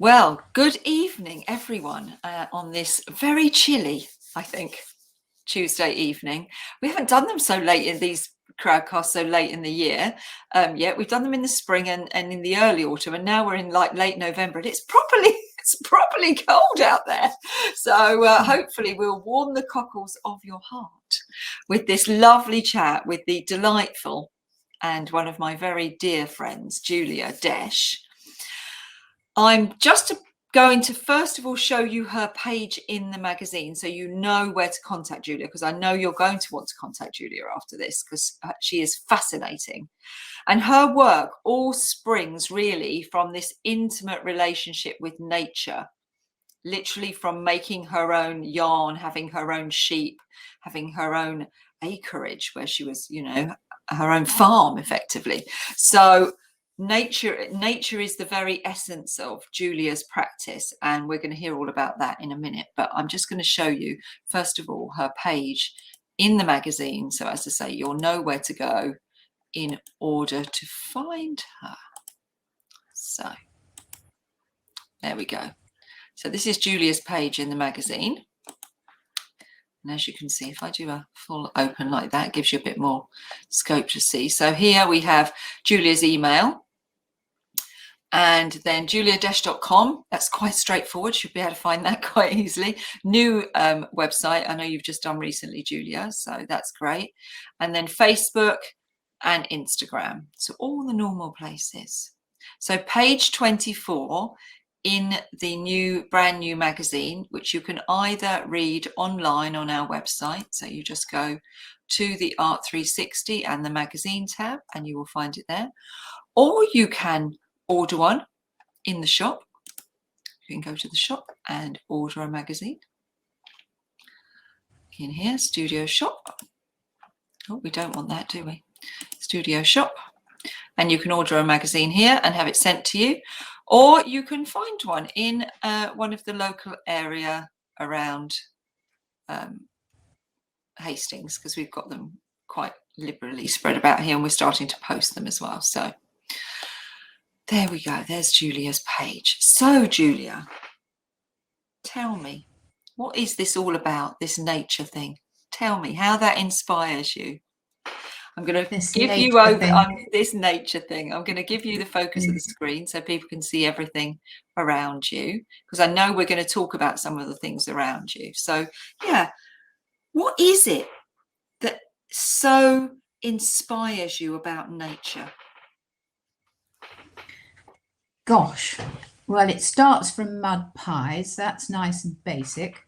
Well, good evening, everyone, on this very chilly, I think, Tuesday evening. We haven't done them so late in these crowdcasts so late in the year yet. We've done them in the spring and in the early autumn, and now we're in like late November, and it's properly cold out there. So hopefully we'll warm the cockles of your heart with this lovely chat with the delightful and one of my very dear friends, Julia Desch. I'm just going to first of all show you her page in the magazine so you know where to contact Julia, because I know you're going to want to contact Julia after this because she is fascinating. And her work all springs really from this intimate relationship with nature, literally from making her own yarn, having her own sheep, having her own acreage where she was, you know, her own farm effectively. So nature is the very essence of Julia's practice, and we're going to hear all about that in a minute. But I'm just going to show you first of all her page in the magazine, so as I say, you'll know where to go in order to find her. So there we go. So this is Julia's page in the magazine, and as you can see, if I do a full open like that, it gives you a bit more scope to see. So here we have Julia's email, and then juliadesch.com. That's quite straightforward. Should be able to find that quite easily. New website. I know you've just done recently, Julia, so that's great. And then Facebook and Instagram. So all the normal places. So page 24 in the brand new magazine, which you can either read online on our website. So you just go to the ART360 and the magazine tab, and you will find it there. Or you can order one in the shop. You can go to the shop and order a magazine. In here, Studio Shop. Oh, we don't want that, do we? Studio Shop. And you can order a magazine here and have it sent to you. Or you can find one in one of the local area around Hastings, because we've got them quite liberally spread about here, and we're starting to post them as well. So there we go. There's Julia's page. So Julia, tell me, what is this all about, this nature thing? Tell me how that inspires you. I'm going to give you over this nature thing. I'm going to give you the focus of the screen so people can see everything around you, because I know we're going to talk about some of the things around you. So yeah, what is it that so inspires you about nature? Gosh, well, it starts from mud pies. That's nice and basic.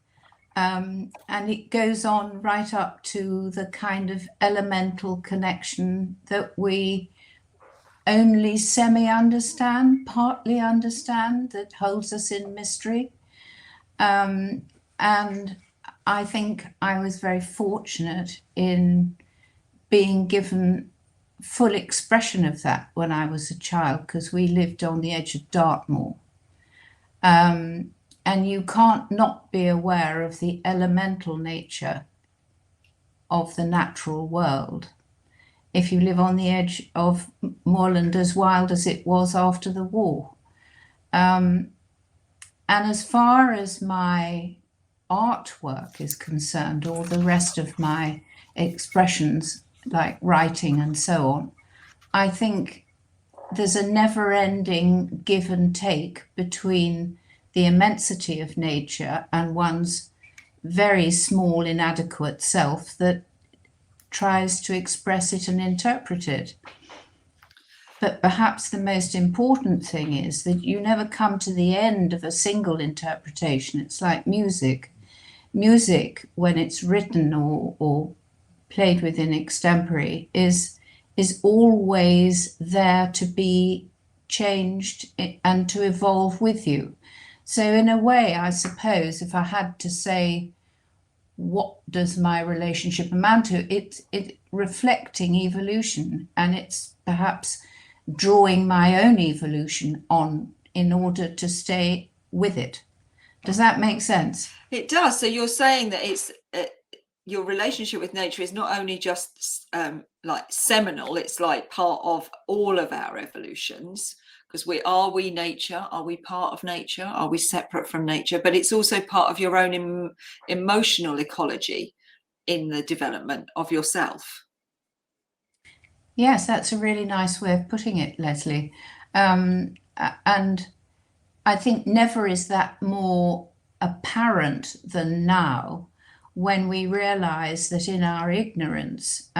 And it goes on right up to the kind of elemental connection that we only semi-understand, partly understand, that holds us in mystery. And I think I was very fortunate in being given full expression of that when I was a child, because we lived on the edge of Dartmoor. And you can't not be aware of the elemental nature of the natural world if you live on the edge of moorland as wild as it was after the war. And as far as my artwork is concerned, or the rest of my expressions like writing and so on, I think there's a never-ending give and take between the immensity of nature and one's very small, inadequate self that tries to express it and interpret it. But perhaps the most important thing is that you never come to the end of a single interpretation. It's like music. Music, when it's written or played with in extempore, is always there to be changed and to evolve with you. So in a way, I suppose, if I had to say, what does my relationship amount to? It's reflecting evolution, and it's perhaps drawing my own evolution on in order to stay with it. Does that make sense? It does. So you're saying that it's your relationship with nature is not only just like seminal, it's like part of all of our evolutions, Because we nature? Are we part of nature? Are we separate from nature? But it's also part of your own emotional ecology in the development of yourself. Yes, that's a really nice way of putting it, Lesley. And I think never is that more apparent than now, when we realize that in our ignorance,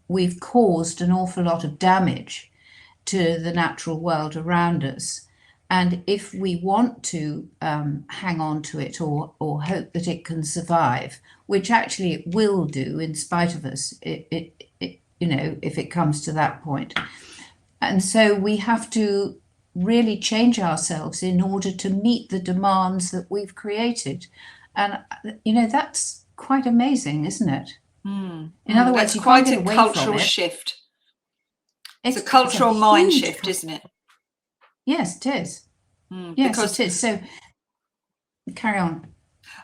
we've caused an awful lot of damage to the natural world around us. And if we want to hang on to it, or hope that it can survive, which actually it will do in spite of us, you know, if it comes to that point. And so we have to really change ourselves in order to meet the demands that we've created. And, you know, that's quite amazing, isn't it? In other words, that's you quite can't get a away cultural from it. shift. It's a cultural mind shift, isn't it? Yes, it is. Yes, because it is. So carry on.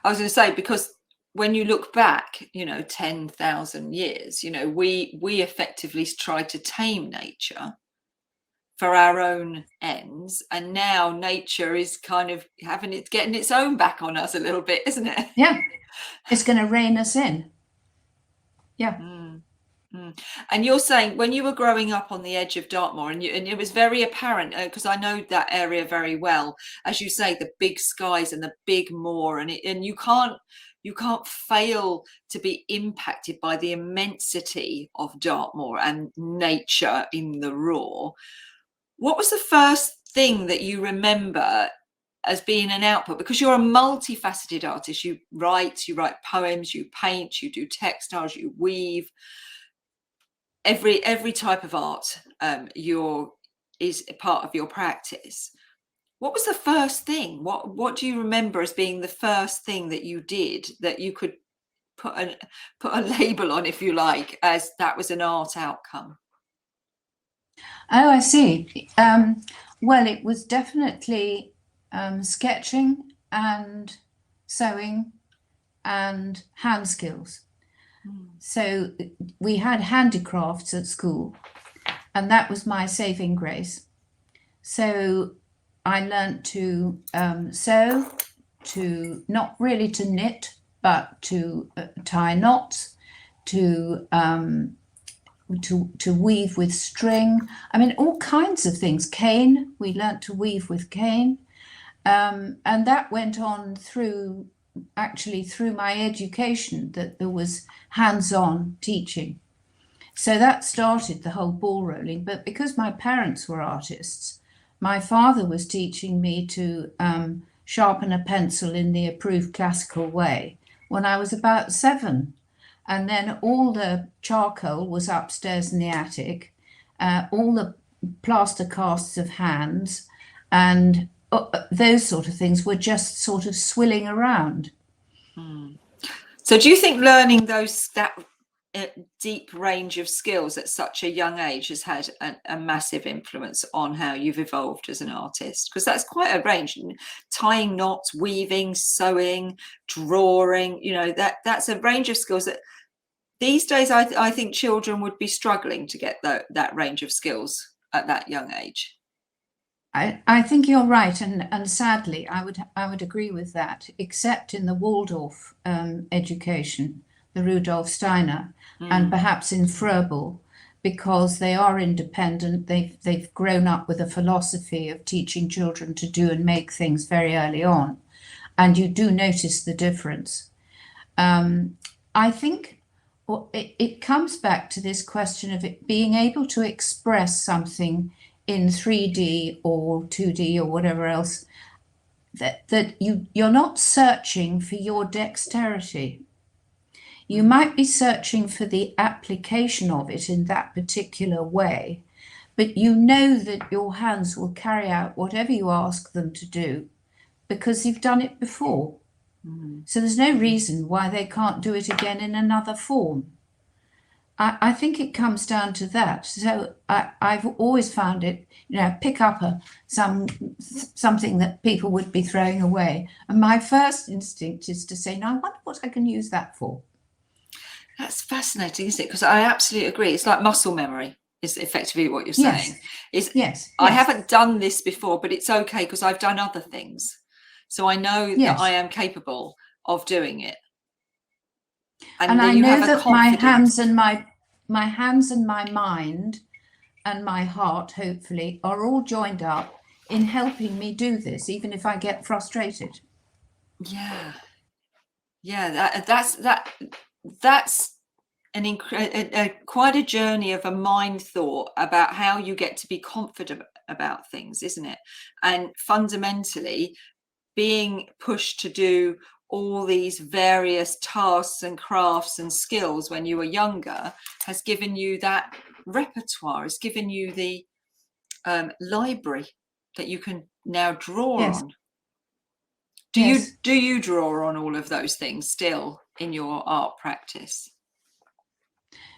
I was going to say, because when you look back, you know, 10,000 years, you know, we effectively tried to tame nature for our own ends, and now nature is kind of getting its own back on us a little bit, isn't it? Yeah, it's going to rein us in. Yeah. And you're saying when you were growing up on the edge of Dartmoor, and it was very apparent, because I know that area very well, as you say, the big skies and the big moor, and you can't fail to be impacted by the immensity of Dartmoor and nature in the raw. What was the first thing that you remember as being an output? Because you're a multifaceted artist. You write poems, you paint, you do textiles, you weave. Every type of art is a part of your practice. What was the first thing? What do you remember as being the first thing that you did that you could put a label on, if you like, as that was an art outcome? Oh, I see. Well, it was definitely sketching and sewing and hand skills. So we had handicrafts at school, and that was my saving grace. So I learnt to sew, to not really to knit, but to tie knots, to weave with string. I mean, all kinds of things. Cane, we learnt to weave with cane. And that went on through my education, that there was hands-on teaching. So that started the whole ball rolling. But because my parents were artists, my father was teaching me to sharpen a pencil in the approved classical way when I was about 7. And then all the charcoal was upstairs in the attic, all the plaster casts of hands and those sort of things were just sort of swilling around. So do you think learning that deep range of skills at such a young age has had a massive influence on how you've evolved as an artist? Because that's quite a range: tying knots, weaving, sewing, drawing. You know, that's a range of skills that these days I think children would be struggling to get that range of skills at that young age. I think you're right, and sadly, I would agree with that, except in the Waldorf education, the Rudolf Steiner, and perhaps in Froebel, because they are independent. They've grown up with a philosophy of teaching children to do and make things very early on, and you do notice the difference. I think it comes back to this question of it being able to express something in 3D or 2D or whatever else, that you're not searching for your dexterity. You might be searching for the application of it in that particular way, but you know that your hands will carry out whatever you ask them to do because you've done it before. So there's no reason why they can't do it again in another form. I think it comes down to that. So I've always found it, you know, pick up something that people would be throwing away, and my first instinct is to say, "Now, I wonder what I can use that for." That's fascinating, isn't it? Because I absolutely agree. It's like muscle memory. is effectively what you're Yes. saying. Is Yes. I Yes. haven't done this before, but it's okay because I've done other things. So I know that Yes. I am capable of doing it. And I you know have a that my confidence. hands and my mind and my heart, hopefully, are all joined up in helping me do this, even if I get frustrated. Yeah. Yeah, that's quite a journey of a mind thought about how you get to be confident about things, isn't it? And fundamentally, being pushed to do all these various tasks and crafts and skills when you were younger has given you that repertoire, has given you the library that you can now draw Yes. on. Yes. Do you draw on all of those things still in your art practice?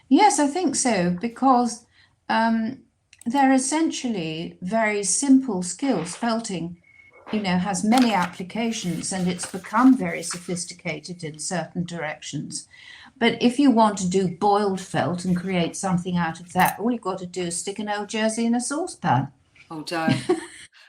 Yes, I think so, because they're essentially very simple skills. Felting, has many applications, and it's become very sophisticated in certain directions. But if you want to do boiled felt and create something out of that, all you've got to do is stick an old jersey in a saucepan. Oh, don't.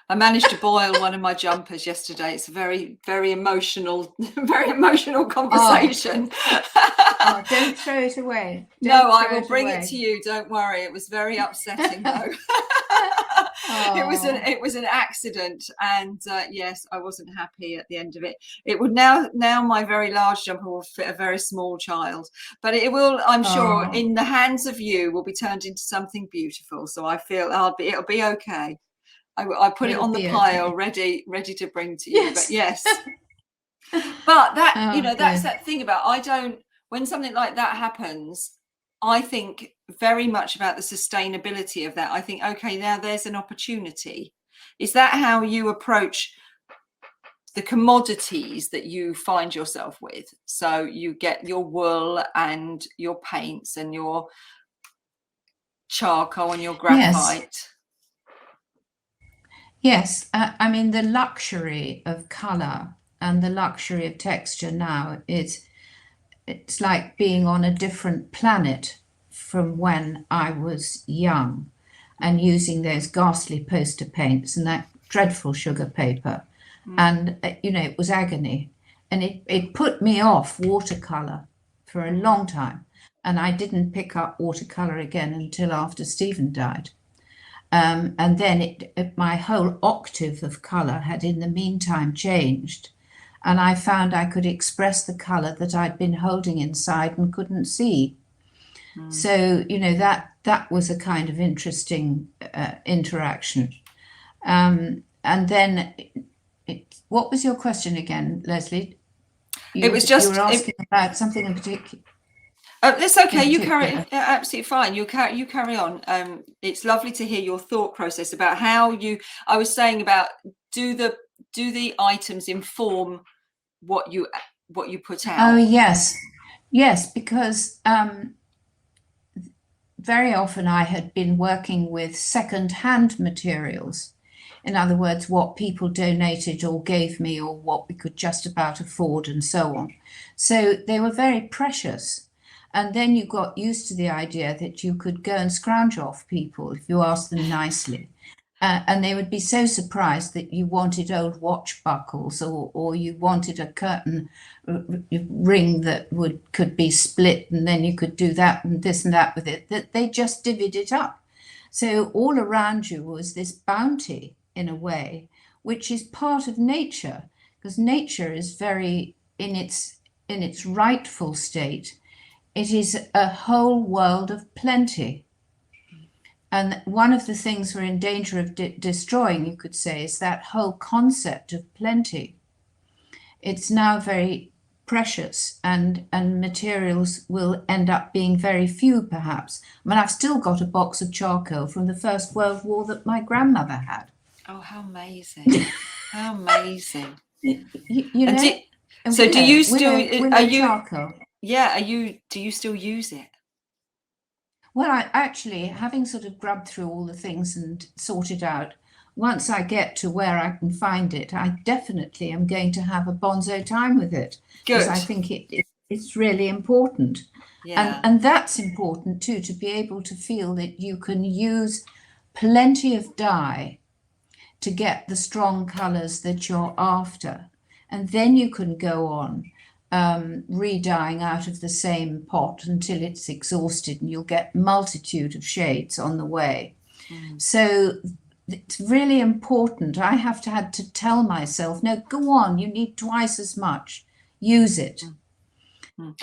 I managed to boil one of my jumpers yesterday. It's a very, very emotional, very emotional conversation. Oh, don't throw it away. No, I will bring it to you. Don't worry. It was very upsetting, though. It was an accident, and yes, I wasn't happy at the end of it. It would now my very large jumper will fit a very small child, but it will, I'm sure, in the hands of you, will be turned into something beautiful. So I feel it'll be okay. I put it on the pile, ready to bring to you. Yes. But yes, but that that's that thing about when something like that happens, I think very much about the sustainability of that. I think, okay, now there's an opportunity. Is that how you approach the commodities that you find yourself with? So you get your wool and your paints and your charcoal and your graphite. Yes, I mean, the luxury of colour and the luxury of texture now it's like being on a different planet from when I was young and using those ghastly poster paints and that dreadful sugar paper. And, it was agony. And it put me off watercolour for a long time. And I didn't pick up watercolour again until after Stephen died. And then my whole octave of colour had in the meantime changed. And I found I could express the colour that I'd been holding inside and couldn't see. So, that was a kind of interesting interaction. And then, what was your question again, Lesley? You were asking about something in particular. It's okay. You carry absolutely fine. You carry on. It's lovely to hear your thought process about how I was saying about do the items inform what you put out? Oh yes, because very often I had been working with second-hand materials. In other words, what people donated or gave me, or what we could just about afford, and so on. So they were very precious. And then you got used to the idea that you could go and scrounge off people if you asked them nicely. And they would be so surprised that you wanted old watch buckles, or you wanted a curtain ring that could be split, and then you could do that and this and that with it, that they just divvied it up. So all around you was this bounty, in a way, which is part of nature, because nature is very, in its rightful state, it is a whole world of plenty. And one of the things we're in danger of destroying, you could say, is that whole concept of plenty. It's now very precious, and materials will end up being very few, perhaps. I mean, I've still got a box of charcoal from the First World War that my grandmother had. Oh, how amazing. How amazing. You know? So do you still, are you, charcoal. Yeah, do you still use it? Well, I actually, having sort of grubbed through all the things and sorted out, once I get to where I can find it, I definitely am going to have a bonzo time with it. Good. Because I think it's really important. Yeah. And that's important too, to be able to feel that you can use plenty of dye to get the strong colours that you're after. And then you can go on re-dyeing out of the same pot until it's exhausted, and you'll get multitude of shades on the way. So it's really important. I have had to tell myself, no, go on, you need twice as much, use it.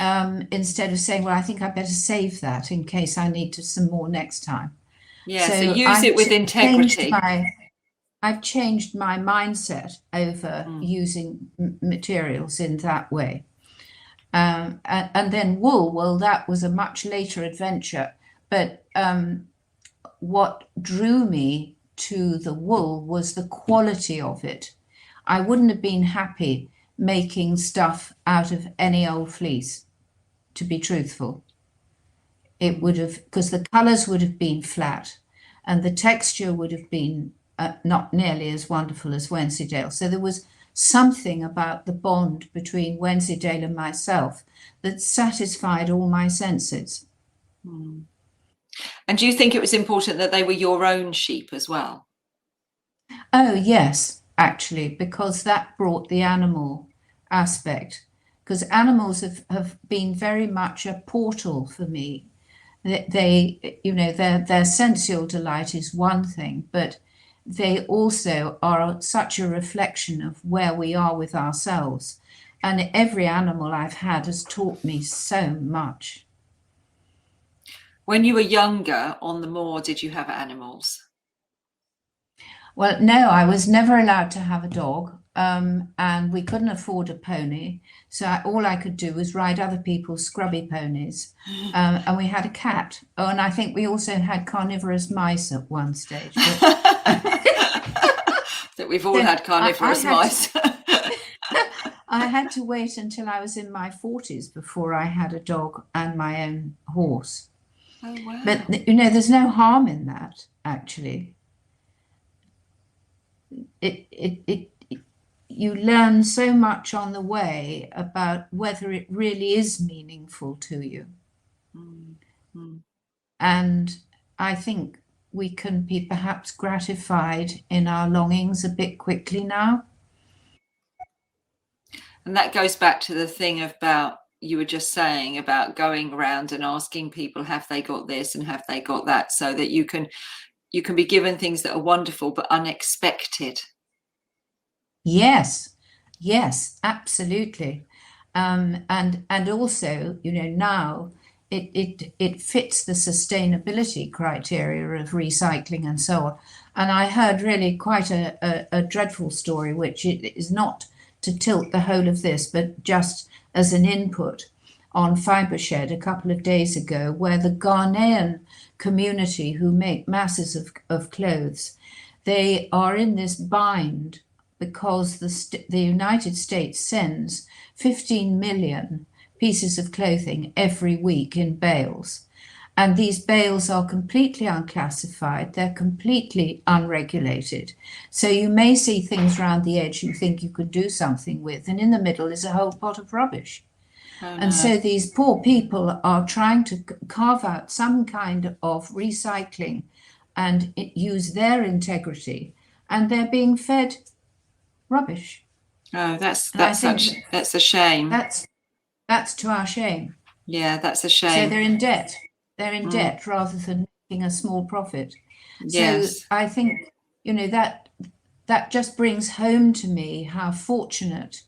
Instead of saying, well, I think I better save that in case I need to some more next time. Yeah, so use it with integrity. I've changed my mindset over using materials in that way. And then wool, well, that was a much later adventure. But what drew me to the wool was the quality of it. I wouldn't have been happy making stuff out of any old fleece, to be truthful. It would have, because the colours would have been flat and the texture would have been not nearly as wonderful as Wensleydale. So there was something about the bond between Wensleydale and myself that satisfied all my senses. And do you think it was important that they were your own sheep as well? Oh, yes, actually, because that brought the animal aspect. Because animals have been very much a portal for me. They, you know, their sensual delight is one thing, but they also are such a reflection of where we are with ourselves. And every animal I've had has taught me so much. When you were younger on the moor, did you have animals? Well, no, I was never allowed to have a dog, and we couldn't afford a pony. So all I could do was ride other people's scrubby ponies. And we had a cat. Oh, and I think we also had carnivorous mice at one stage. That we've all had carnivorous mice. I had to wait until I was in my 40s before I had a dog and my own horse. Oh, wow. But, you know, there's no harm in that, actually. You learn so much on the way about whether it really is meaningful to you. And I think we can be perhaps gratified in our longings a bit quickly now. And that goes back to the thing about, you were just saying about going around and asking people, have they got this and have they got that, so that you can be given things that are wonderful but unexpected. Yes, absolutely. And also, you know, now it fits the sustainability criteria of recycling and so on. And I heard really quite a dreadful story, which is not to tilt the whole of this, but just as an input on Fibershed a couple of days ago, where the Ghanaian community who make masses of clothes, they are in this bind because the United States sends 15 million pieces of clothing every week in bales. And these bales are completely unclassified, they're completely unregulated. So you may see things around the edge you think you could do something with, and in the middle is a whole pot of rubbish. And so these poor people are trying to carve out some kind of recycling and use their integrity, and they're being fed rubbish. Oh, that's a shame. That's to our shame. Yeah, that's a shame. So they're in debt. They're in debt rather than making a small profit. Yes. So I think, you know, that just brings home to me how fortunate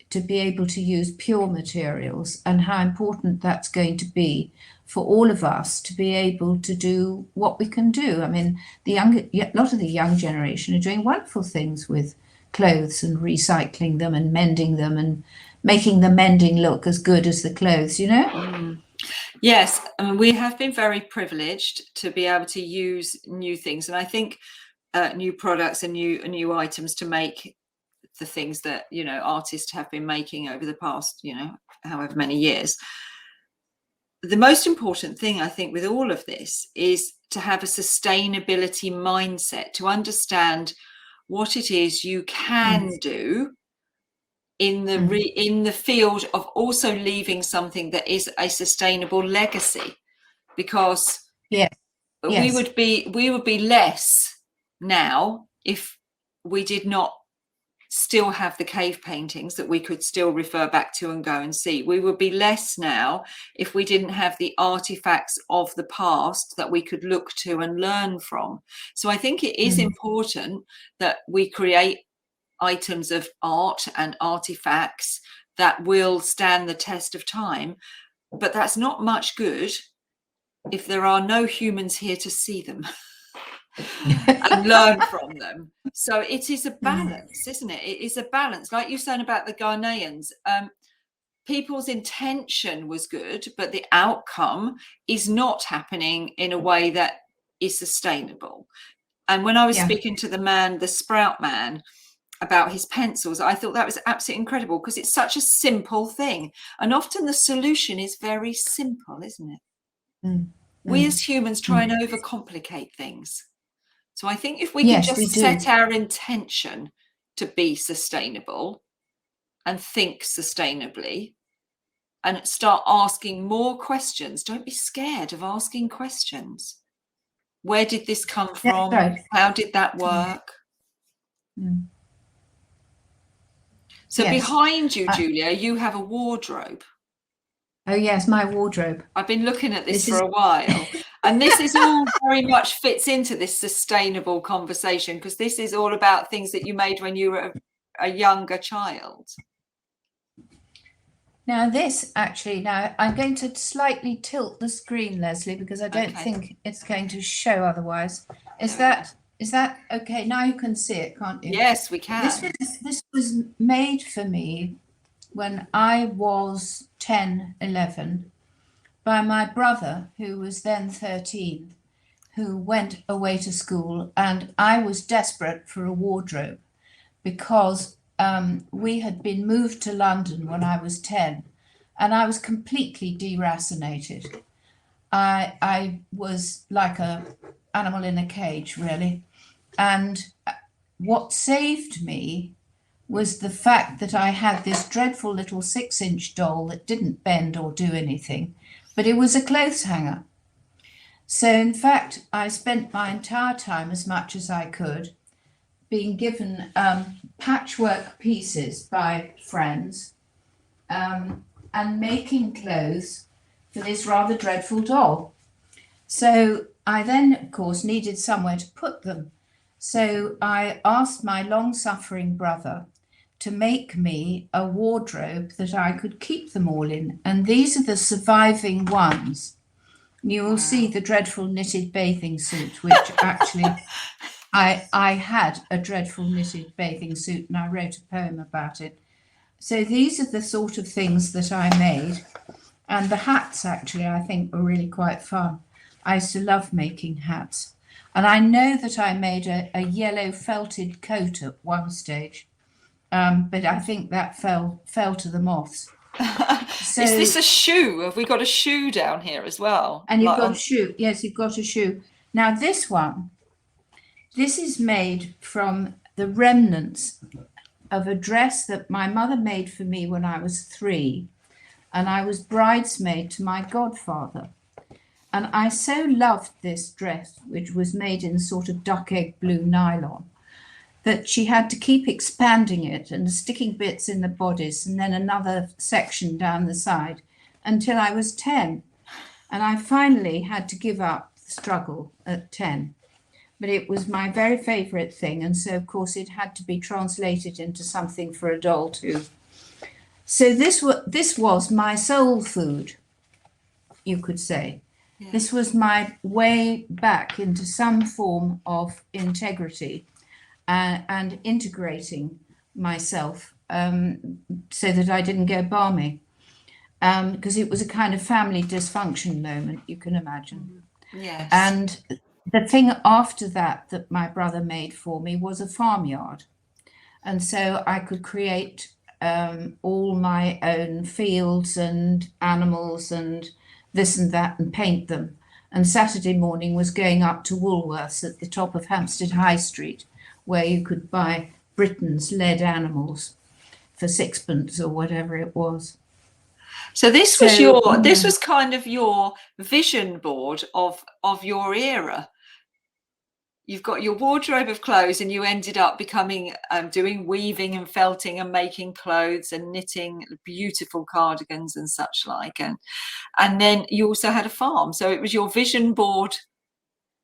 to be able to use pure materials and how important that's going to be for all of us to be able to do what we can do. I mean, a lot of the young generation are doing wonderful things with clothes and recycling them and mending them and making the mending look as good as the clothes, you know? Yes, I mean, we have been very privileged to be able to use new things, and I think new products and new items to make the things that, you know, artists have been making over the past, you know, however many years. The most important thing, I think, with all of this is to have a sustainability mindset, to understand what it is you can do in the field of also leaving something that is a sustainable legacy, because we would be less now if we did not still have the cave paintings that we could still refer back to and go and see. We would be less now if we didn't have the artifacts of the past that we could look to and learn from. So I think it is important that we create items of art and artifacts that will stand the test of time, but that's not much good if there are no humans here to see them and learn from them. So it is a balance, isn't it? It is a balance. Like you're saying about the Ghanaians, people's intention was good, but the outcome is not happening in a way that is sustainable. And when I was speaking to the Sprout Man, about his pencils, I thought that was absolutely incredible, because it's such a simple thing. And often the solution is very simple, isn't it? We as humans try and overcomplicate things. So I think if we can just set our intention to be sustainable and think sustainably and start asking more questions. Don't be scared of asking questions. Where did this come from? Right. How did that work? So behind you, Julia, you have a wardrobe. Oh yes, my wardrobe. I've been looking at this for a while. And this is all very much fits into this sustainable conversation, because this is all about things that you made when you were a younger child. Now this actually, now I'm going to slightly tilt the screen, Lesley, because I don't think it's going to show otherwise. Is that okay? Now you can see it, can't you? Yes, we can. This was made for me when I was 10, 11 by my brother, who was then 13, who went away to school, and I was desperate for a wardrobe because we had been moved to London when I was 10, and I was completely deracinated. I was like a animal in a cage, really. And what saved me was the fact that I had this dreadful little 6-inch doll that didn't bend or do anything, but it was a clothes hanger. So in fact, I spent my entire time, as much as I could, being given patchwork pieces by friends and making clothes for this rather dreadful doll. So I then, of course, needed somewhere to put them. So I asked my long-suffering brother to make me a wardrobe that I could keep them all in. And these are the surviving ones. You will see the dreadful knitted bathing suit, which actually I had a dreadful knitted bathing suit, and I wrote a poem about it. So these are the sort of things that I made. And the hats, actually, I think were really quite fun. I used to love making hats. And I know that I made a yellow felted coat at one stage, but I think that fell to the moths. So, is this a shoe? Have we got a shoe down here as well? And you've got a shoe. Yes, you've got a shoe. Now this one, this is made from the remnants of a dress that my mother made for me when I was 3, and I was bridesmaid to my godfather. And I so loved this dress, which was made in sort of duck egg blue nylon, that she had to keep expanding it and sticking bits in the bodice and then another section down the side until I was 10. And I finally had to give up the struggle at 10. But it was my very favourite thing. And so, of course, it had to be translated into something for a doll too. So this was my soul food, you could say. Yeah. This was my way back into some form of integrity and integrating myself so that I didn't go balmy. Because it was a kind of family dysfunction moment, you can imagine. Yes. And the thing after that my brother made for me was a farmyard. And so I could create all my own fields and animals and this and that and paint them. And Saturday morning was going up to Woolworths at the top of Hampstead High Street, where you could buy Britain's lead animals for sixpence or whatever it was. So this So, was kind of your vision board of your era. You've got your wardrobe of clothes, and you ended up becoming doing weaving and felting and making clothes and knitting beautiful cardigans and such like, and then you also had a farm. So it was your vision board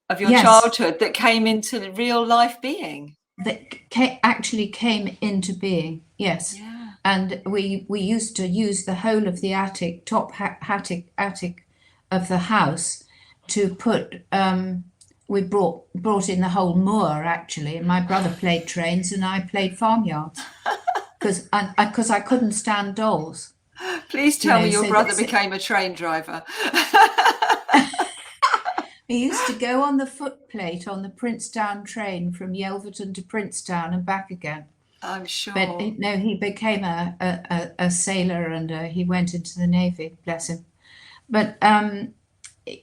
of your yes, childhood that came into real life being. that actually came into being. Yes. Yeah. And we used to use the whole of the attic, attic of the house to put. We brought in the whole moor actually, and my brother played trains and I played farmyards because I couldn't stand dolls. Please tell me your brother became a train driver. He used to go on the footplate on the Princetown train from Yelverton to Princetown and back again. I'm sure. But no, he became a sailor, and he went into the Navy, bless him. But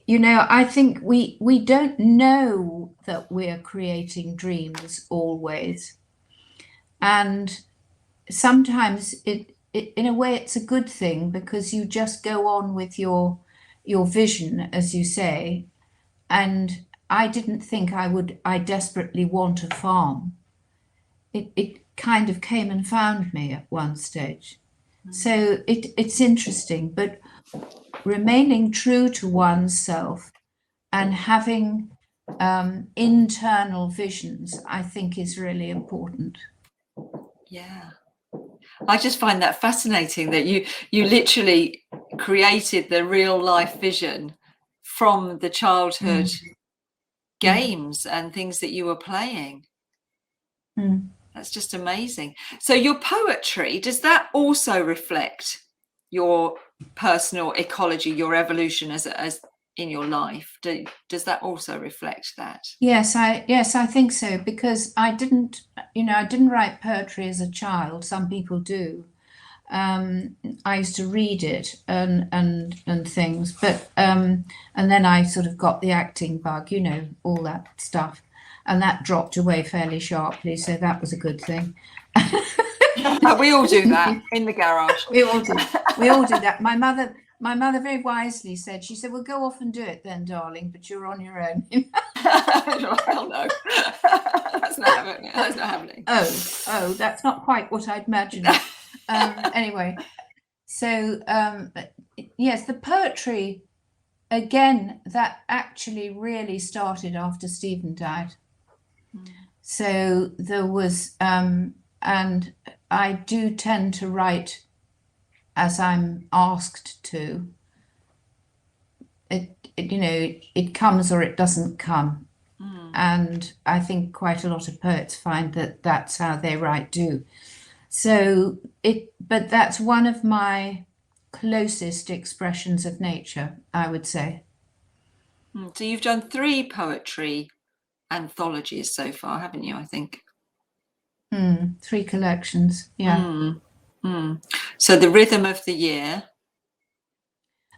you know, I think we don't know that we're creating dreams always, and sometimes it in a way it's a good thing, because you just go on with your vision, as you say. And I didn't think I desperately want a farm. It kind of came and found me at one stage. So it's interesting, but remaining true to oneself and having internal visions, I think, is really important. Yeah. I just find that fascinating that you literally created the real life vision from the childhood games and things that you were playing. That's just amazing. So your poetry, does that also reflect your personal ecology, your evolution as in your life? Does that also reflect that? Yes, I think so, because I didn't write poetry as a child. Some people do. I used to read it and things, but and then I sort of got the acting bug, you know, all that stuff, and that dropped away fairly sharply. So that was a good thing. We all do that in the garage. We all do. We all do that. My mother very wisely said, she said, "Well, go off and do it then, darling, but you're on your own." Hell no. That's not happening. That's not happening. Oh, that's not quite what I'd imagined. Anyway, so yes, the poetry, again, that actually really started after Stephen died. So there was, and I do tend to write as I'm asked to. It comes or it doesn't come. And I think quite a lot of poets find that that's how they write too. So but that's one of my closest expressions of nature, I would say. So you've done 3 poetry anthologies so far, haven't you? I think 3 collections, yeah. So the Rhythm of the Year.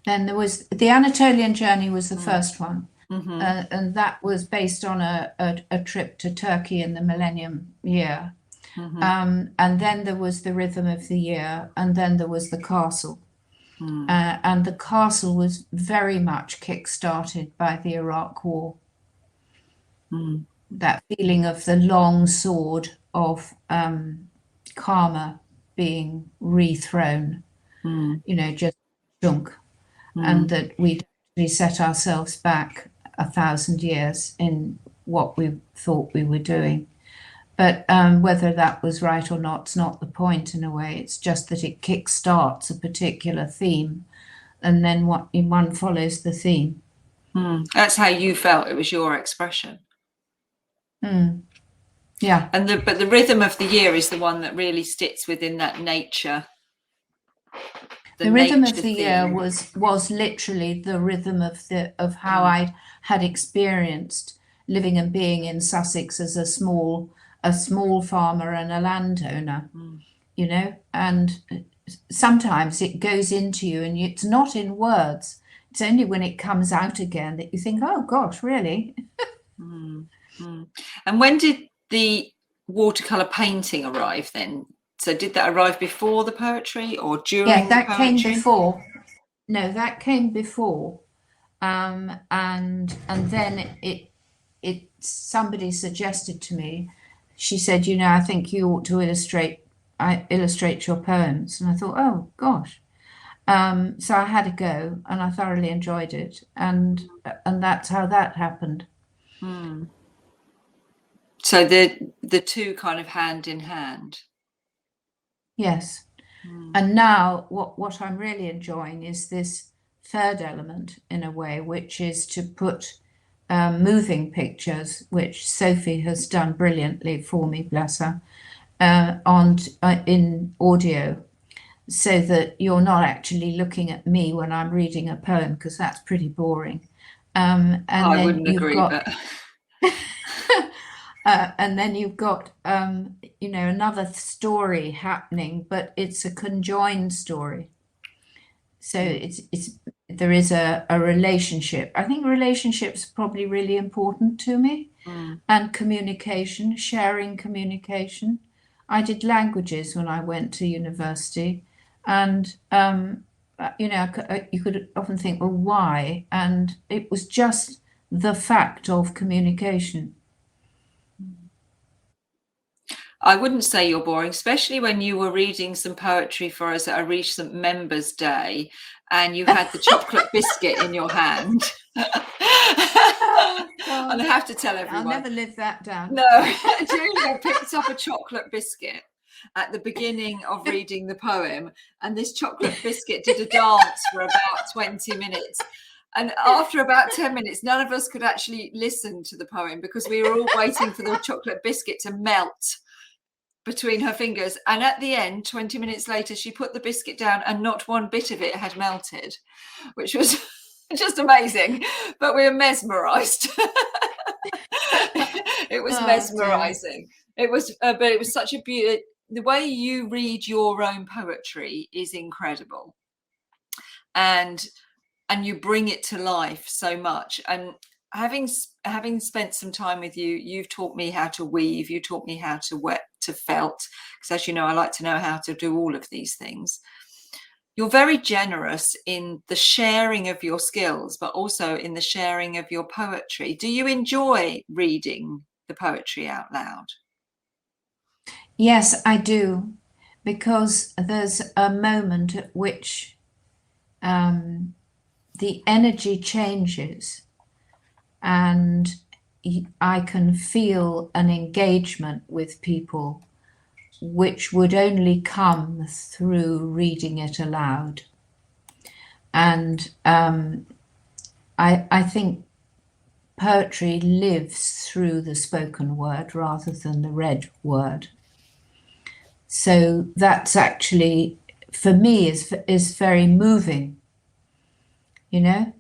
Then there was the Anatolian Journey was the first one, and that was based on a trip to Turkey in the millennium year. And then there was the Rhythm of the Year, and then there was the Castle. And the Castle was very much kick-started by the Iraq War. That feeling of the long sword of karma being rethrown, you know, just junk, and that we'd actually set ourselves back 1,000 years in what we thought we were doing. But whether that was right or not is not the point in a way. It's just that it kick-starts a particular theme, and then one follows the theme. That's how you felt it was your expression. Yeah. But the Rhythm of the Year is the one that really sits within that nature. The Rhythm of the Year was literally the rhythm of how I had experienced living and being in Sussex as a small farmer and a landowner, you know, and sometimes it goes into you, and it's not in words. It's only when it comes out again that you think, oh gosh, really? And when did the watercolor painting arrive then? So did that arrive before the poetry or during Yeah, the that came poetry? before. No, that came before. And then it somebody suggested to me, she said, you know, I think you ought to illustrate your poems. And I thought, oh gosh. So I had a go and I thoroughly enjoyed it. And that's how that happened. Hmm. So the two kind of hand in hand. Yes. Hmm. And now what I'm really enjoying is this third element in a way, which is to put moving pictures, which Sophie has done brilliantly for me, bless her, in audio, so that you're not actually looking at me when I'm reading a poem, because that's pretty boring. And I then wouldn't you've agree, got but and then you've got you know, another story happening, but it's a conjoined story. So it's there is a relationship. I think relationships are probably really important to me, and communication, sharing communication. I did languages when I went to university, and you know, you could often think, well, why? And it was just the fact of communication. I wouldn't say you're boring, especially when you were reading some poetry for us at a recent Members' Day and you had the chocolate biscuit in your hand. Oh, And I have to tell everyone, I'll never live that down. No, Julia picked up a chocolate biscuit at the beginning of reading the poem, and this chocolate biscuit did a dance for about 20 minutes. And after about 10 minutes, none of us could actually listen to the poem because we were all waiting for the chocolate biscuit to melt between her fingers. And at the end, 20 minutes later, she put the biscuit down and not one bit of it had melted, which was just amazing. But we were mesmerized. It was mesmerizing. It was, but it was such a beauty. The way you read your own poetry is incredible, and you bring it to life so much. And having spent some time with you, you've taught me how to weave. You taught me how to felt, because as you know, I like to know how to do all of these things. You're very generous in the sharing of your skills, but also in the sharing of your poetry. Do you enjoy reading the poetry out loud? Yes, I do, because there's a moment at which the energy changes and I can feel an engagement with people which would only come through reading it aloud. And I think poetry lives through the spoken word rather than the read word. So that's actually, for me, is very moving, you know,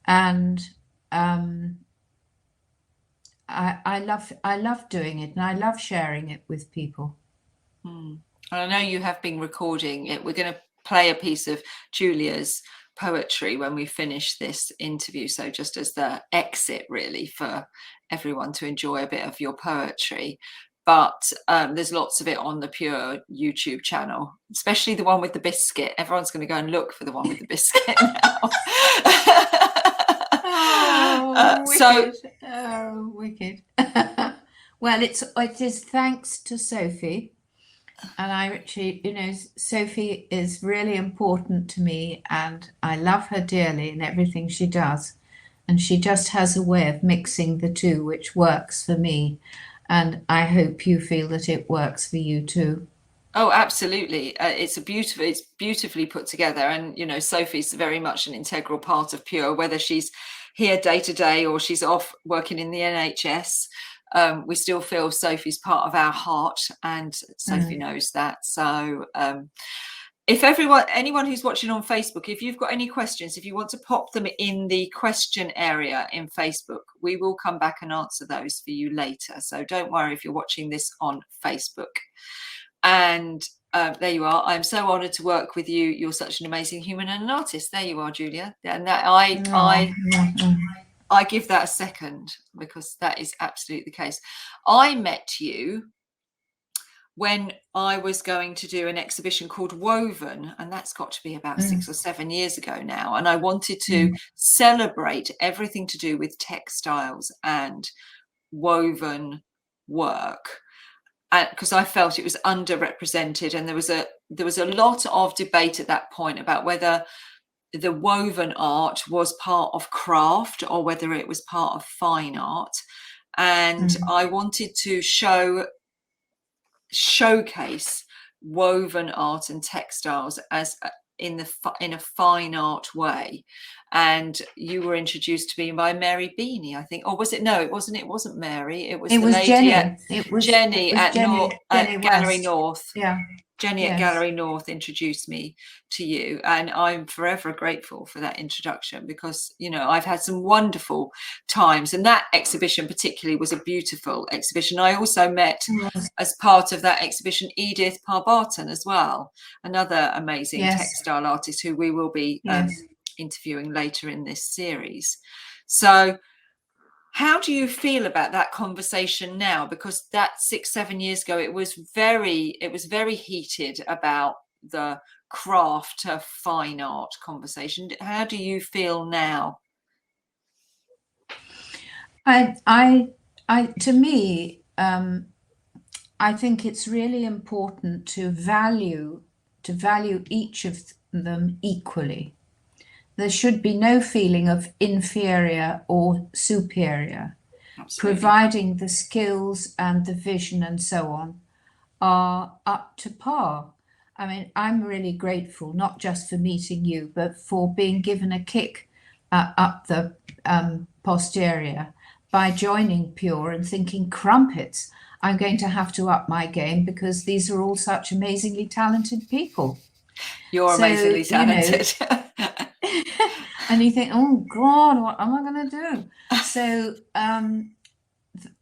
and I love doing it, and I love sharing it with people. And I know you have been recording it. We're going to play a piece of Julia's poetry when we finish this interview. So just as the exit, really, for everyone to enjoy a bit of your poetry. But there's lots of it on the Pure YouTube channel, especially the one with the biscuit. Everyone's going to go and look for the one with the biscuit now. Oh, So, wicked. Oh, wicked. Well, it is thanks to Sophie. And I actually, you know, Sophie is really important to me, and I love her dearly in everything she does. And she just has a way of mixing the two, which works for me. And I hope you feel that it works for you too. oh, absolutely. It's beautifully put together. And, you know, Sophie's very much an integral part of Pure, whether she's here day to day or she's off working in the NHS. We still feel Sophie's part of our heart, and Sophie knows that. So if anyone who's watching on Facebook, if you've got any questions, if you want to pop them in the question area in Facebook, we will come back and answer those for you later. So don't worry if you're watching this on Facebook. And there you are. I'm so honoured to work with you. You're such an amazing human and an artist. There you are, Julia. And that I give that a second, because that is absolutely the case. I met you when I was going to do an exhibition called Woven, and that's got to be about 6 or 7 years ago now, and I wanted to celebrate everything to do with textiles and woven work, because I felt it was underrepresented, and there was a lot of debate at that point about whether the woven art was part of craft or whether it was part of fine art. And I wanted to showcase woven art and textiles as in a fine art way. And you were introduced to me by Mary Beanie, I think, or was it? No, it wasn't Mary. It was Jenny. Jenny at Gallery North. Yeah. Jenny at Gallery North introduced me to you, and I'm forever grateful for that introduction, because, you know, I've had some wonderful times, and that exhibition particularly was a beautiful exhibition. I also met, as part of that exhibition, Edith Parbarton as well, another amazing textile artist who we will be interviewing later in this series. So how do you feel about that conversation now? Because that 6-7 years ago, it was very heated about the craft to fine art conversation. How do you feel now? To me, I think it's really important to value each of them equally. There should be no feeling of inferior or superior. Absolutely. Providing the skills and the vision and so on are up to par. I mean, I'm really grateful, not just for meeting you, but for being given a kick up the posterior by joining Pure and thinking, crumpets, I'm going to have to up my game, because these are all such amazingly talented people. You're amazingly talented. You know, and you think, oh God, what am I going to do? So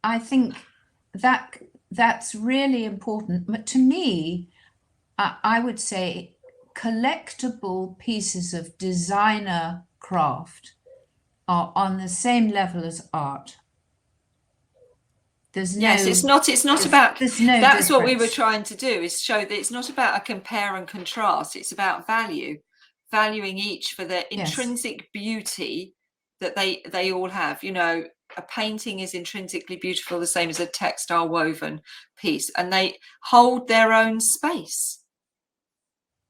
I think that's really important. But to me, I would say collectible pieces of designer craft are on the same level as art. There's no, yes, it's not about, there's no that's difference. what we were trying to do, is show that it's not about a compare and contrast. It's about valuing each for the intrinsic beauty that they all have. You know, a painting is intrinsically beautiful, the same as a textile woven piece, and they hold their own space.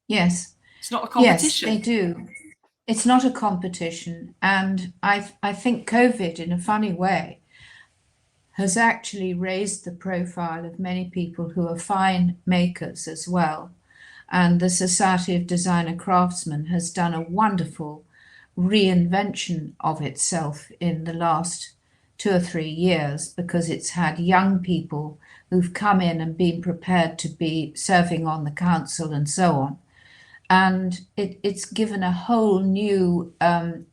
Yes. It's not a competition. Yes, they do. It's not a competition. And I think COVID, in a funny way, has actually raised the profile of many people who are fine makers as well. And the Society of Designer Craftsmen has done a wonderful reinvention of itself in the last 2 or 3 years, because it's had young people who've come in and been prepared to be serving on the council and so on. And it's given a whole new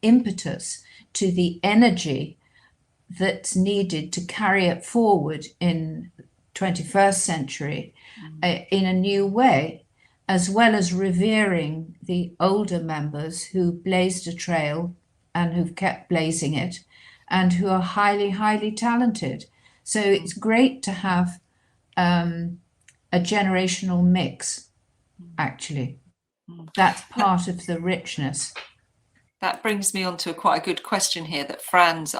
impetus to the energy that's needed to carry it forward in 21st century in a new way, as well as revering the older members who blazed a trail and who've kept blazing it, and who are highly, highly talented. So it's great to have a generational mix, actually. That's part of the richness. That brings me on to quite a good question here that Fran's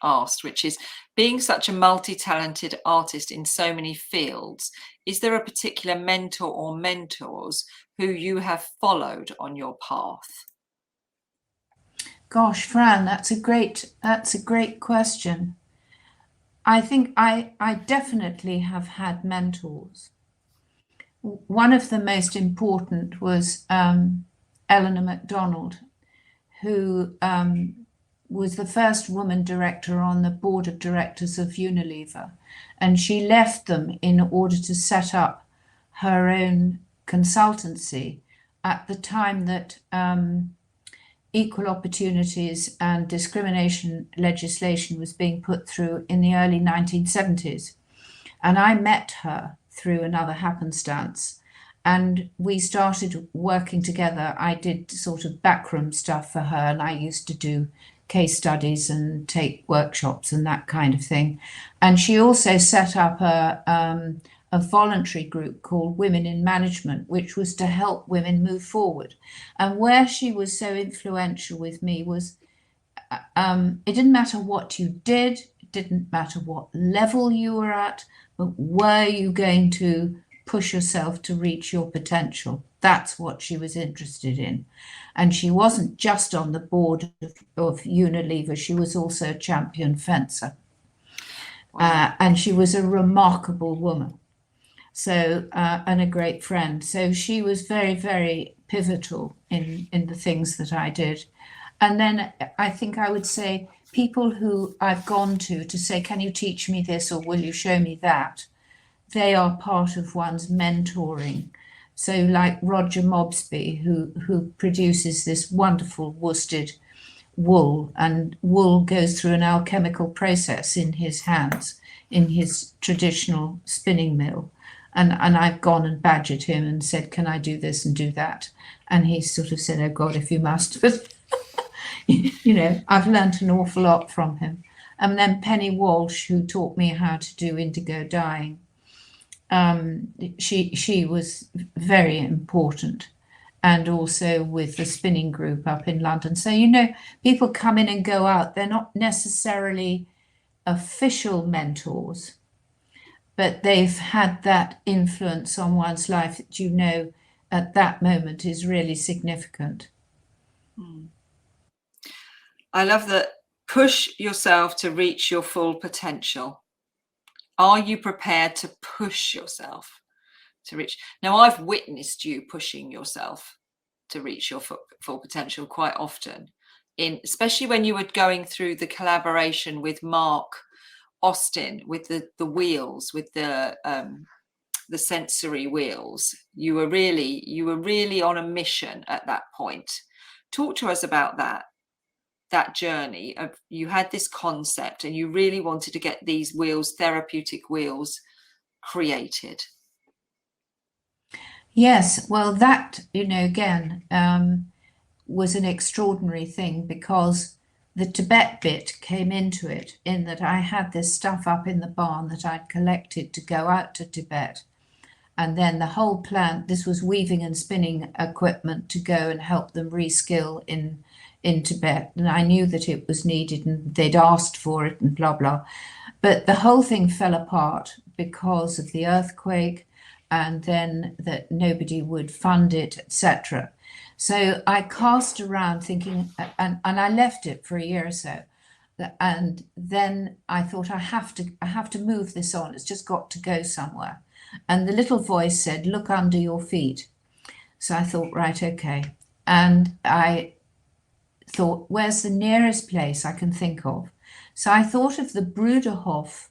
asked, which is, being such a multi-talented artist in so many fields, is there a particular mentor or mentors who you have followed on your path? Gosh, Fran, that's a great question. I think I definitely have had mentors. One of the most important was Eleanor MacDonald, who was the first woman director on the board of directors of Unilever. And she left them in order to set up her own consultancy at the time that equal opportunities and discrimination legislation was being put through in the early 1970s. And I met her through another happenstance, and we started working together. I did sort of backroom stuff for her, and I used to do case studies and take workshops and that kind of thing. And she also set up a a voluntary group called Women in Management, which was to help women move forward. And where she was so influential with me was it didn't matter what you did, it didn't matter what level you were at, but were you going to push yourself to reach your potential? That's what she was interested in. And she wasn't just on the board of Unilever, she was also a champion fencer. Wow. And she was a remarkable woman. So, and a great friend. So she was very, very pivotal in the things that I did. And then I think I would say people who I've gone to say, can you teach me this or will you show me that? They are part of one's mentoring. So like Roger Mobsby, who produces this wonderful worsted wool, and wool goes through an alchemical process in his hands, in his traditional spinning mill. And I've gone and badgered him and said, can I do this and do that? And he sort of said, oh God, if you must. But, you know, I've learnt an awful lot from him. And then Penny Walsh, who taught me how to do indigo dyeing. She was very important. And also with the spinning group up in London. So, you know, people come in and go out. They're not necessarily official mentors, but they've had that influence on one's life that, you know, at that moment is really significant. I love that. Push yourself to reach your full potential. Are you prepared to push yourself to reach? Now, I've witnessed you pushing yourself to reach your full potential quite often, especially when you were going through the collaboration with Mark Austin, with the wheels, with the sensory wheels. You were really on a mission at that point. Talk to us about that journey of, you had this concept and you really wanted to get these wheels, therapeutic wheels, created. Yes, well, that, you know, again, was an extraordinary thing, because the Tibet bit came into it, in that I had this stuff up in the barn that I'd collected to go out to Tibet. And then the whole plan, this was weaving and spinning equipment to go and help them reskill in Tibet. And I knew that it was needed and they'd asked for it and blah, blah. But the whole thing fell apart because of the earthquake, and then that nobody would fund it, etc. So I cast around thinking, and I left it for a year or so. And then I thought, I have to move this on. It's just got to go somewhere. And the little voice said, look under your feet. So I thought, right, okay. And I thought, where's the nearest place I can think of? So I thought of the Bruderhof.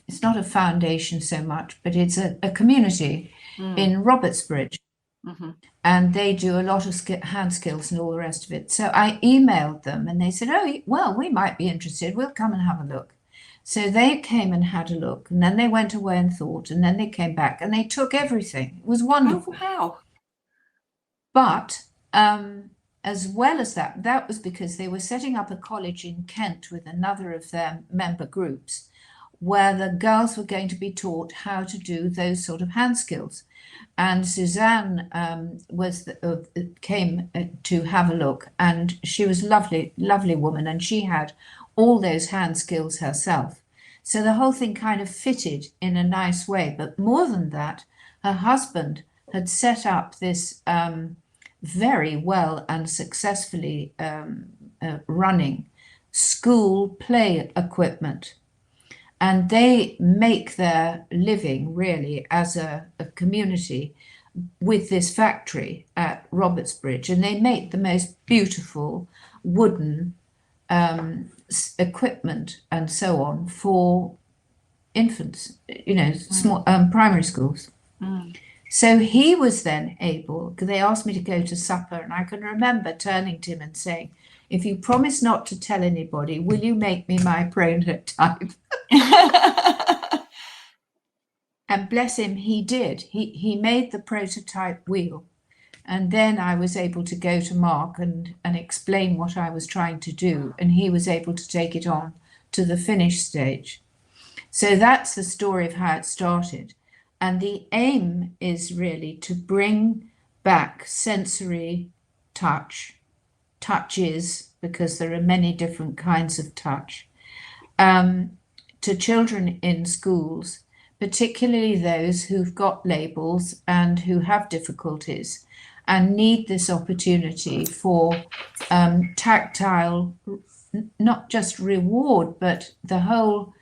It's not a foundation so much, but it's a community in Robertsbridge. Mm-hmm. And they do a lot of hand skills and all the rest of it. So I emailed them and they said, oh, well, we might be interested. We'll come and have a look. So they came and had a look, and then they went away and thought, and then they came back and they took everything. It was wonderful. Oh, wow. But as well as that, that was because they were setting up a college in Kent with another of their member groups, where the girls were going to be taught how to do those sort of hand skills. And Suzanne came to have a look, and she was a lovely woman, and she had all those hand skills herself. So the whole thing kind of fitted in a nice way. But more than that, her husband had set up this very well and successfully running school play equipment. And they make their living really as a community with this factory at Robertsbridge. And they make the most beautiful wooden equipment and so on for infants, you know, small primary schools. So he was then able, because they asked me to go to supper, and I can remember turning to him and saying, if you promise not to tell anybody, will you make me my prototype? And bless him, he did. He made the prototype wheel. And then I was able to go to Mark and explain what I was trying to do. And he was able to take it on to the finish stage. So that's the story of how it started. And the aim is really to bring back sensory touches, because there are many different kinds of touch, to children in schools, particularly those who've got labels and who have difficulties and need this opportunity for tactile, not just reward, but the whole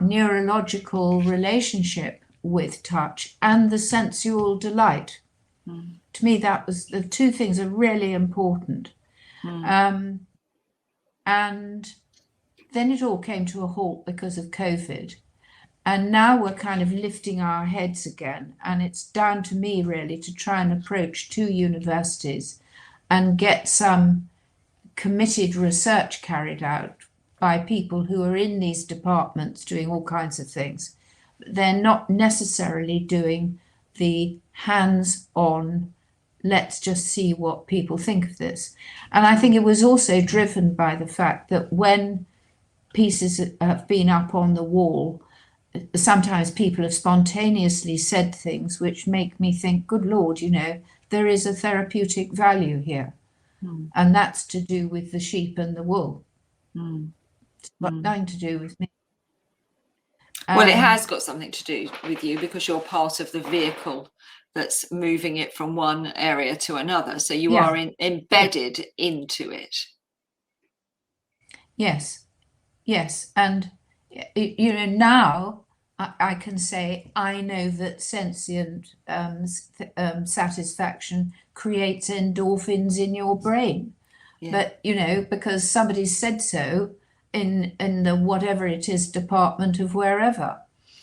neurological relationship with touch and the sensual delight. To me, that was the two things are really important. And then it all came to a halt because of COVID. And now we're kind of lifting our heads again. And it's down to me really to try and approach two universities and get some committed research carried out by people who are in these departments doing all kinds of things. They're not necessarily doing the hands-on, let's just see what people think of this. And I think it was also driven by the fact that when pieces have been up on the wall, sometimes people have spontaneously said things which make me think, good Lord, you know, there is a therapeutic value here. And that's to do with the sheep and the wool. It's got nothing to do with me. Well, it has got something to do with you because you're part of the vehicle that's moving it from one area to another. So you are embedded into it. Yes. And, you know, now I can say I know that sentient satisfaction creates endorphins in your brain. But, you know, because somebody said so in the whatever it is department of wherever.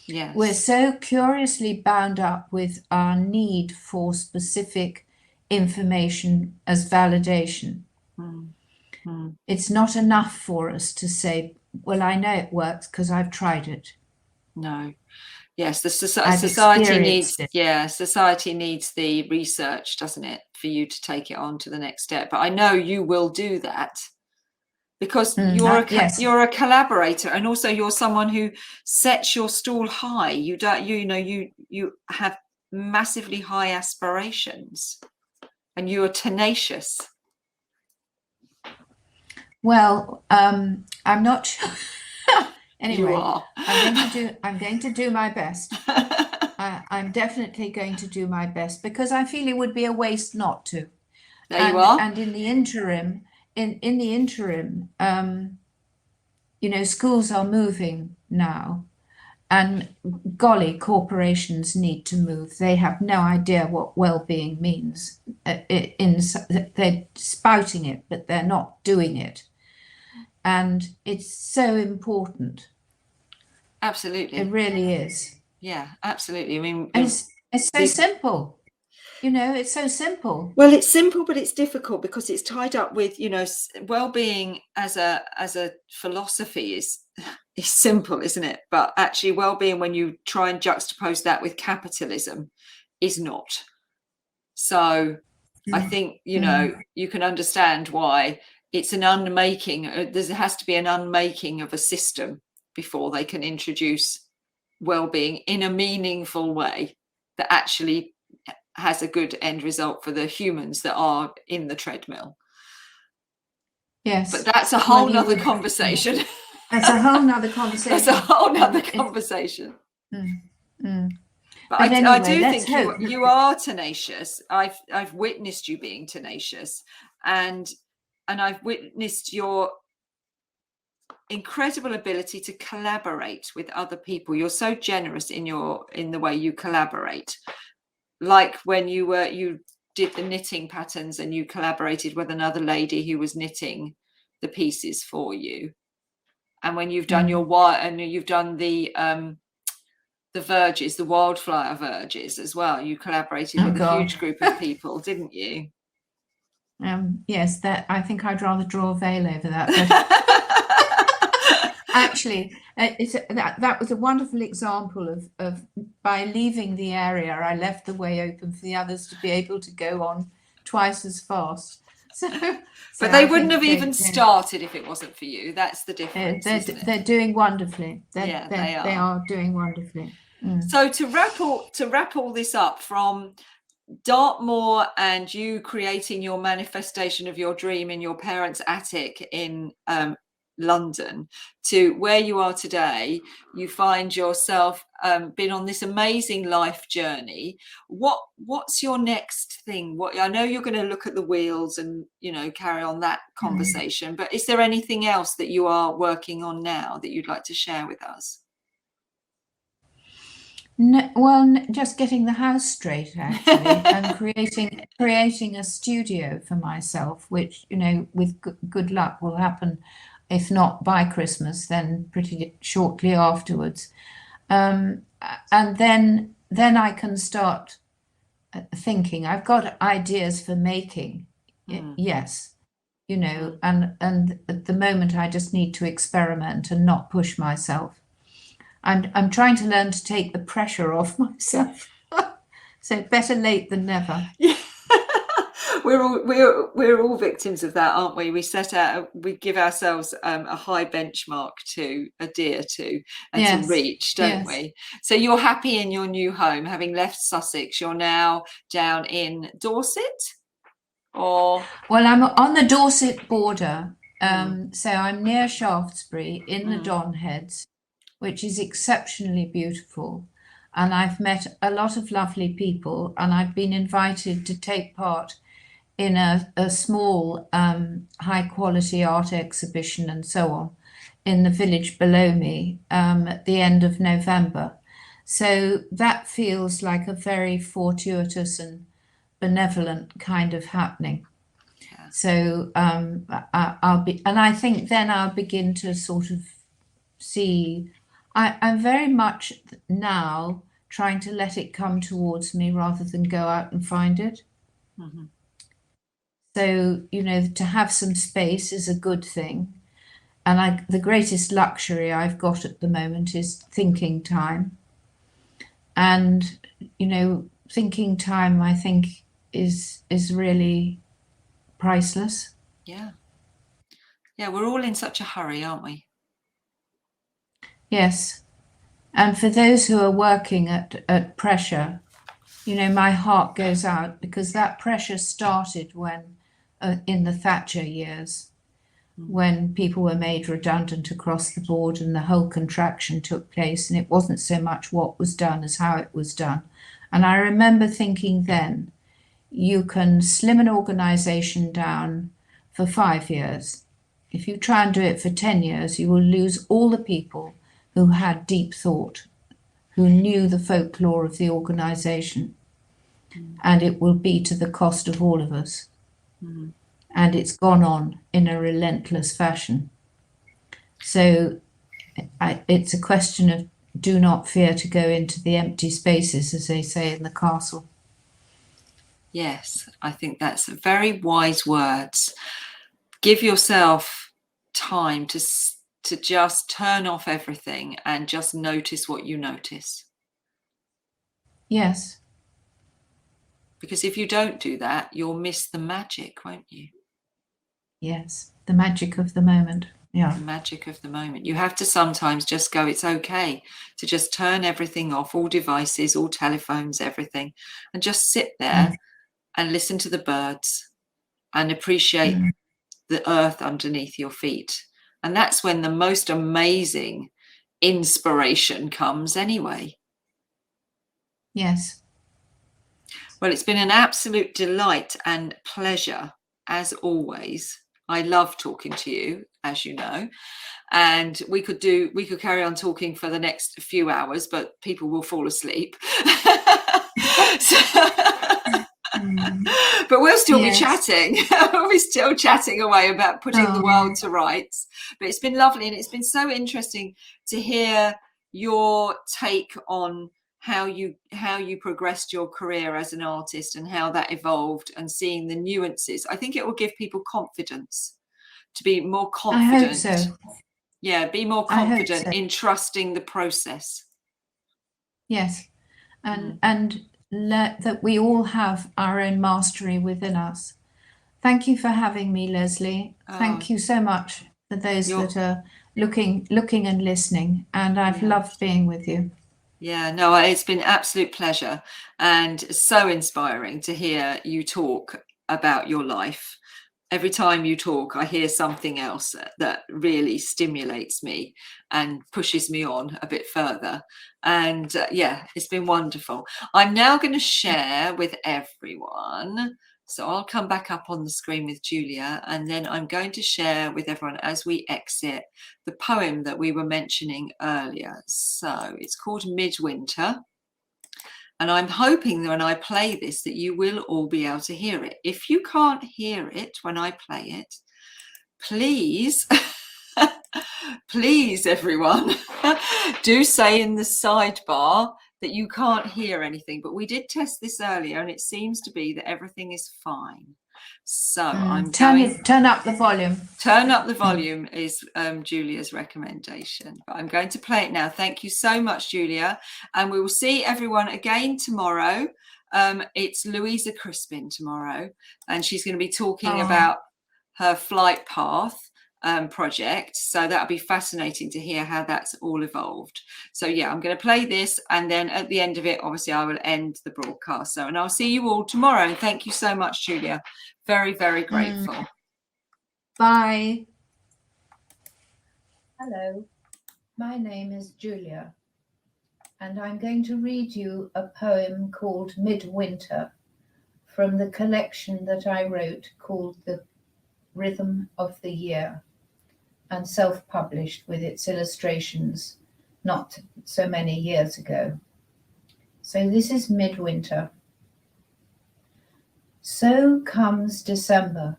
Yes. We're so curiously bound up with our need for specific information as validation. It's not enough for us to say, well, I know it works because I've tried it. No. Yes, the society needs society needs the research, doesn't it, for you to take it on to the next step. But I know you will do that because you're a collaborator, and also you're someone who sets your stall high. You have massively high aspirations, and you are tenacious. Well, I'm not sure. Anyway, you are. I'm going to do my best. I'm definitely going to do my best because I feel it would be a waste not to. You are. And in the interim, you know, schools are moving now, and golly, corporations need to move. They have no idea what well-being means. They're spouting it, but they're not doing it. And it's so important. Absolutely. It really is. Yeah, absolutely. I mean, it's so simple. You know, it's so simple. Well, it's simple, but it's difficult because it's tied up with, you know, well-being as a philosophy is simple, isn't it? But actually well-being, when you try and juxtapose that with capitalism, is not. So I think, you know, you can understand why it's an unmaking. There has to be an unmaking of a system before they can introduce well-being in a meaningful way that actually has a good end result for the humans that are in the treadmill. Yes. But that's a whole nother conversation. That's a whole nother conversation. That's a whole nother conversation. But anyway, I do think you are tenacious. I've witnessed you being tenacious, and I've witnessed your incredible ability to collaborate with other people. You're so generous in the way you collaborate. Like when you did the knitting patterns and you collaborated with another lady who was knitting the pieces for you, and when you've done you've done the verges, the wildflower verges as well. You collaborated with a huge group of people, didn't you? Yes, that I think I'd rather draw a veil over that. But actually, that was a wonderful example of by leaving the area, I left the way open for the others to be able to go on twice as fast. So, But they I wouldn't think have even started if it wasn't for you. That's the difference, isn't it? they're doing wonderfully. Yeah, they They are. are doing wonderfully. So to wrap all this up, from Dartmoor and you creating your manifestation of your dream in your parents' attic in London, to where you are today, you find yourself been on this amazing life journey. What's your next thing? What, I know you're going to look at the wheels and, you know, carry on that conversation, but is there anything else that you are working on now that you'd like to share with us? No, well, just getting the house straight actually, and creating a studio for myself, which, you know, with good luck will happen, if not by Christmas, then pretty shortly afterwards. And then I can start thinking. I've got ideas for making, yes, you know, and at the moment I just need to experiment and not push myself. I'm trying to learn to take the pressure off myself. So better late than never. Yeah. we're all victims of that, aren't we? We set out, we give ourselves a high benchmark to adhere to and to reach, don't we? So you're happy in your new home, having left Sussex. You're now down in Dorset, or? Well, I'm on the Dorset border, so I'm near Shaftesbury in the Don Heads, which is exceptionally beautiful. And I've met a lot of lovely people, and I've been invited to take part in a small high quality art exhibition and so on in the village below me at the end of November. So that feels like a very fortuitous and benevolent kind of happening. Yeah. So I'll be, and I think then I'll begin to sort of see. I'm very much now trying to let it come towards me rather than go out and find it. Mm-hmm. So, you know, to have some space is a good thing. And the greatest luxury I've got at the moment is thinking time. And, you know, thinking time, I think, is really priceless. Yeah. Yeah, we're all in such a hurry, aren't we? Yes. And for those who are working at pressure, you know, my heart goes out, because that pressure started when, in the Thatcher years, when people were made redundant across the board and the whole contraction took place, and it wasn't so much what was done as how it was done. And I remember thinking then, you can slim an organisation down for 5 years. If you try and do it for 10 years, you will lose all the people who had deep thought, who knew the folklore of the organisation. And it will be to the cost of all of us. And it's gone on in a relentless fashion. So it's a question of do not fear to go into the empty spaces, as they say in the castle. Yes, I think that's very wise words. Give yourself time to just turn off everything and just notice what you notice. Yes. Because if you don't do that, you'll miss the magic, won't you? Yes, the magic of the moment. Yeah. The magic of the moment. You have to sometimes just go, it's okay to just turn everything off, all devices, all telephones, everything, and just sit there and listen to the birds and appreciate the earth underneath your feet. And that's when the most amazing inspiration comes anyway. Yes. Well, it's been an absolute delight and pleasure, as always. I love talking to you, as you know, and we could carry on talking for the next few hours, but people will fall asleep. But we'll still be chatting. We're still chatting away about putting the world to rights. But it's been lovely, and it's been so interesting to hear your take on how you progressed your career as an artist and how that evolved, and seeing the nuances. I think it will give people confidence to be more confident. I hope so. Yeah, be more confident in trusting the process. Yes, and that we all have our own mastery within us, Thank you for having me, Lesley. Thank you so much for those that are looking and listening. And I've loved being with you. Yeah, no, it's been an absolute pleasure and so inspiring to hear you talk about your life. Every time you talk, I hear something else that really stimulates me and pushes me on a bit further. And yeah, it's been wonderful. I'm now going to share with everyone. So I'll come back up on the screen with Julia, and then I'm going to share with everyone as we exit the poem that we were mentioning earlier. So it's called Midwinter. And I'm hoping that when I play this, that you will all be able to hear it. If you can't hear it when I play it, please, please, everyone, do say in the sidebar that you can't hear anything. But we did test this earlier, and it seems to be that everything is fine. So I'm turn up the volume. Turn up the volume is Julia's recommendation. But I'm going to play it now. Thank you so much, Julia. And we will see everyone again tomorrow. It's Louisa Crispin tomorrow, and she's going to be talking about her flight path project. So that'll be fascinating to hear how that's all evolved. So yeah, I'm going to play this, and then at the end of it, obviously I will end the broadcast. So, and I'll see you all tomorrow. And thank you so much, Julia. Very, very grateful. Bye. Hello, my name is Julia, and I'm going to read you a poem called Midwinter from the collection that I wrote called The Rhythm of the Year, and self-published with its illustrations not so many years ago. So this is Midwinter. So comes December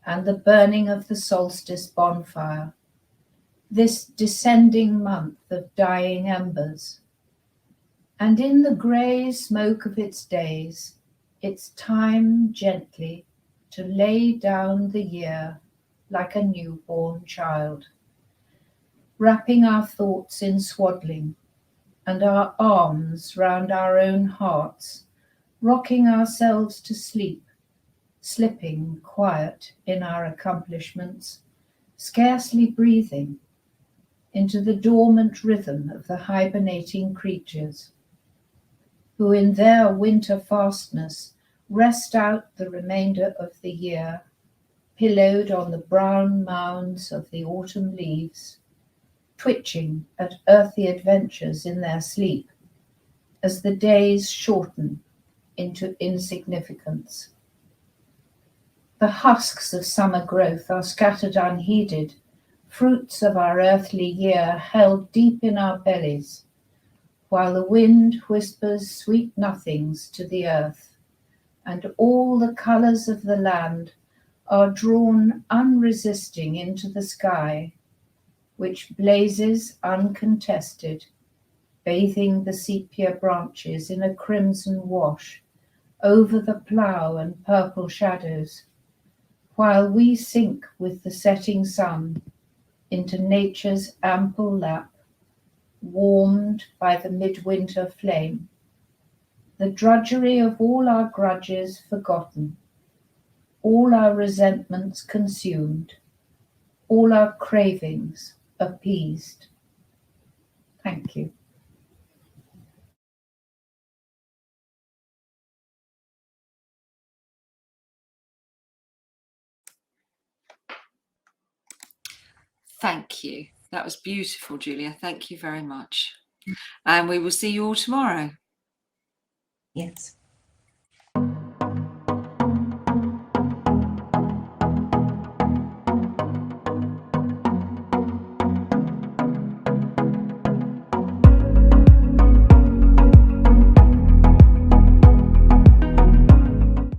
and the burning of the solstice bonfire, this descending month of dying embers. And in the grey smoke of its days, it's time gently to lay down the year like a newborn child, wrapping our thoughts in swaddling and our arms round our own hearts, rocking ourselves to sleep, slipping quiet in our accomplishments, scarcely breathing, into the dormant rhythm of the hibernating creatures, who in their winter fastness rest out the remainder of the year, pillowed on the brown mounds of the autumn leaves, twitching at earthy adventures in their sleep, as the days shorten into insignificance. The husks of summer growth are scattered unheeded, fruits of our earthly year held deep in our bellies, while the wind whispers sweet nothings to the earth, and all the colours of the land are drawn unresisting into the sky, which blazes uncontested, bathing the sepia branches in a crimson wash over the plough and purple shadows, while we sink with the setting sun into nature's ample lap, warmed by the midwinter flame, the drudgery of all our grudges forgotten, all our resentments consumed, all our cravings appeased. Thank you. Thank you. That was beautiful, Julia. Thank you very much. And we will see you all tomorrow. Yes.